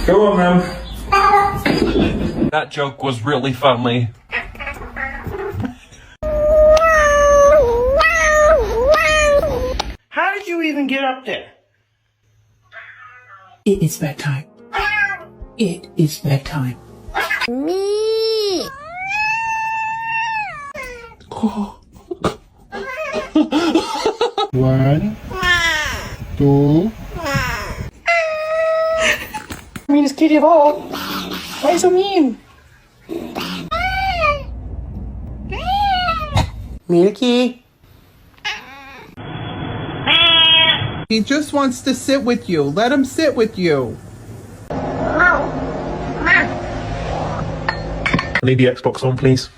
Go on then. That joke was really funny. How did you even get up there? It is bedtime. It is bedtime. Me. One, two. Meanest kitty of all. Why so mean? Milky. He just wants to sit with you. Let him sit with you. I need the Xbox on, please.